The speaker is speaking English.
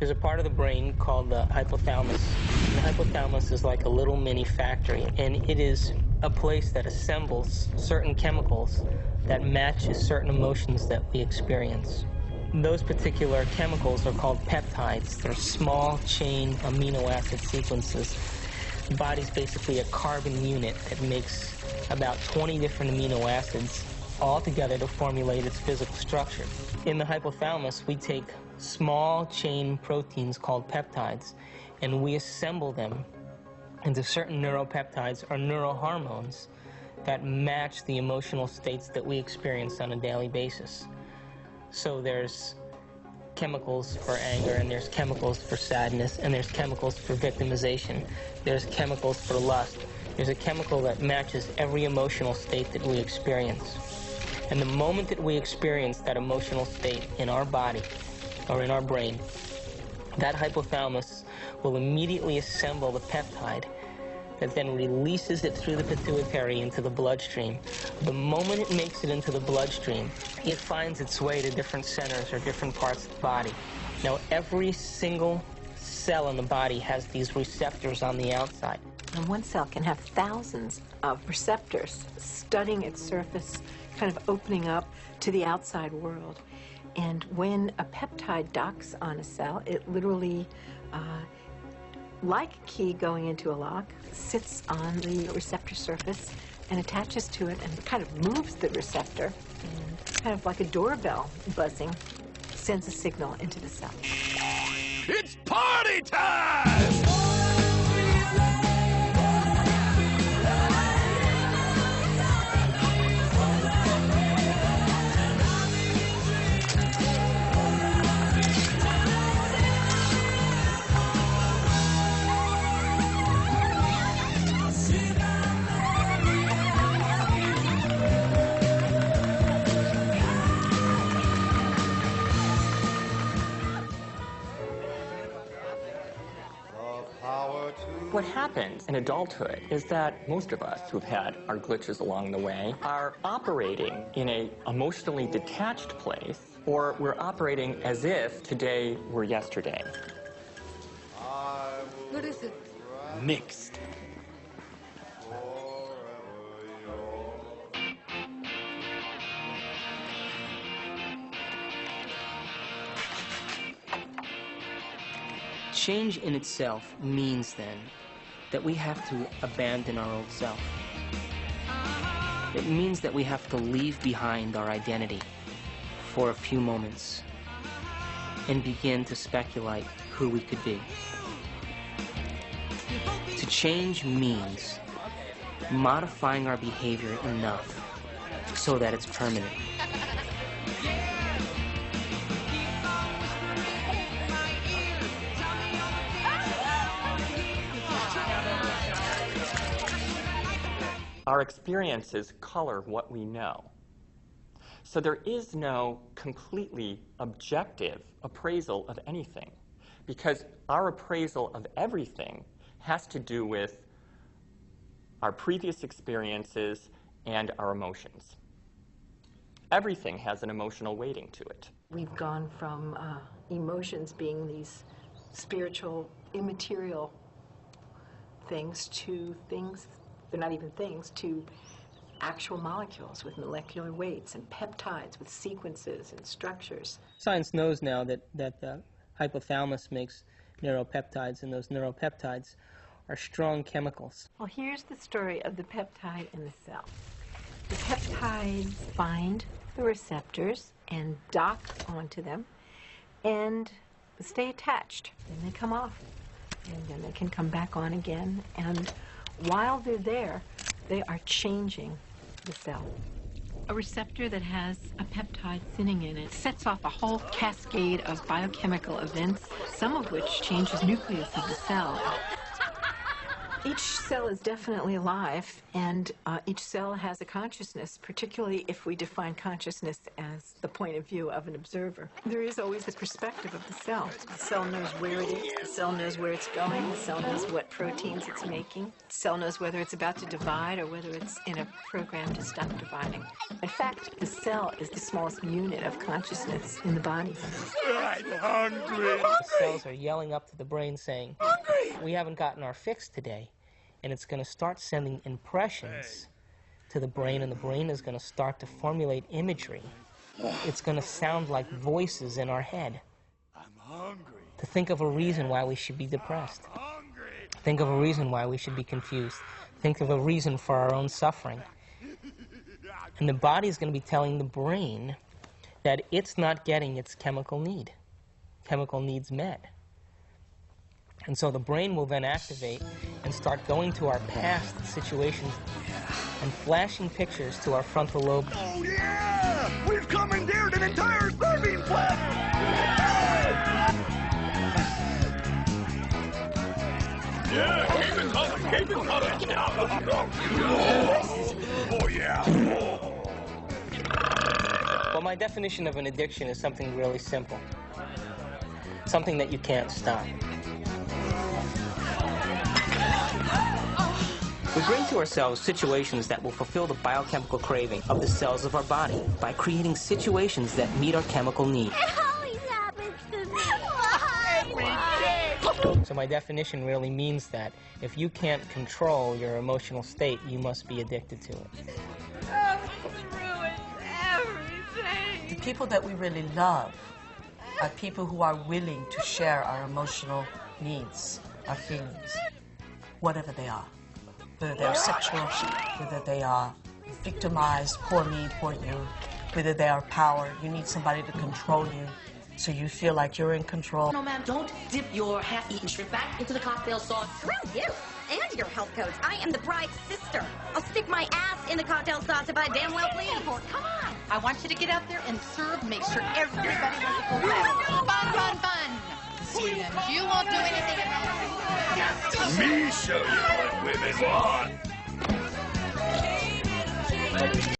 There's a part of the brain called the hypothalamus. And the hypothalamus is like a little mini factory, and it is a place that assembles certain chemicals that matches certain emotions that we experience. Those particular chemicals are called peptides. They're small chain amino acid sequences. The body's basically a carbon unit that makes about 20 different amino acids all together to formulate its physical structure. In the hypothalamus, we take small chain proteins called peptides, and we assemble them into certain neuropeptides or neurohormones that match the emotional states that we experience on a daily basis. So there's chemicals for anger, and there's chemicals for sadness, and there's chemicals for victimization, there's chemicals for lust. There's a chemical that matches every emotional state that we experience. And the moment that we experience that emotional state in our body or in our brain, that hypothalamus will immediately assemble the peptide that then releases it through the pituitary into the bloodstream. The moment it makes it into the bloodstream, it finds its way to different centers or different parts of the body. Now, every single cell in the body has these receptors on the outside. And one cell can have thousands of receptors studding its surface, kind of opening up to the outside world. And when a peptide docks on a cell, it literally, like a key going into a lock, sits on the receptor surface and attaches to it and kind of moves the receptor, and kind of like a doorbell buzzing, sends a signal into the cell. It's party time! What happens in adulthood is that most of us who've had our glitches along the way are operating in an emotionally detached place, or we're operating as if today were yesterday. What is it? Mixed. Change in itself means then that we have to abandon our old self. It means that we have to leave behind our identity for a few moments and begin to speculate who we could be. To change means modifying our behavior enough so that it's permanent. Our experiences color what we know. So there is no completely objective appraisal of anything, because our appraisal of everything has to do with our previous experiences and our emotions. Everything has an emotional weighting to it. We've gone from emotions being these spiritual, immaterial things to things, they're not even things, to actual molecules with molecular weights and peptides with sequences and structures. Science knows now that the hypothalamus makes neuropeptides, and those neuropeptides are strong chemicals. Well, here's the story of the peptide in the cell. The peptides find the receptors and dock onto them and stay attached. Then they come off, and then they can come back on again. And while they're there, they are changing the cell. A receptor that has a peptide sitting in it sets off a whole cascade of biochemical events, some of which changes nucleus of the cell. Each cell is definitely alive, and each cell has a consciousness, particularly if we define consciousness as the point of view of an observer. There is always the perspective of the cell. The cell knows where it is, the cell knows where it's going, the cell knows what proteins it's making, the cell knows whether it's about to divide or whether it's in a program to stop dividing. In fact, the cell is the smallest unit of consciousness in the body. I'm hungry. The cells are yelling up to the brain saying, we haven't gotten our fix today. And it's going to start sending impressions to the brain, and the brain is going to start to formulate imagery. It's going to sound like voices in our head. I'm hungry. To think of a reason why we should be depressed. Hungry. Think of a reason why we should be confused. Think of a reason for our own suffering. And the body is going to be telling the brain that it's not getting its chemical needs met. And so the brain will then activate and start going to our past situations and flashing pictures to our frontal lobe. Oh, yeah! We've commandeered an entire serving plant! Yeah! Keep it coming! Keep it coming! Oh, yeah! Well, my definition of an addiction is something really simple. Something that you can't stop. We bring to ourselves situations that will fulfill the biochemical craving of the cells of our body by creating situations that meet our chemical need. It always happens to me. Why? So my definition really means that if you can't control your emotional state, you must be addicted to it. Oh, it's ruined everything. The people that we really love are people who are willing to share our emotional needs, our feelings, whatever they are. Whether they are sexual, whether they are victimized, poor me, poor you, whether they are power, you need somebody to control you so you feel like you're in control. No, ma'am, don't dip your half-eaten shrimp back into the cocktail sauce. Screw you and your health coach. I am the bride's sister. I'll stick my ass in the cocktail sauce if I damn well please. Come on. I want you to get out there and serve, make sure everybody has a full glass. Fun, fun, fun. Sweetums, you won't do anything at all. Me show you what women want!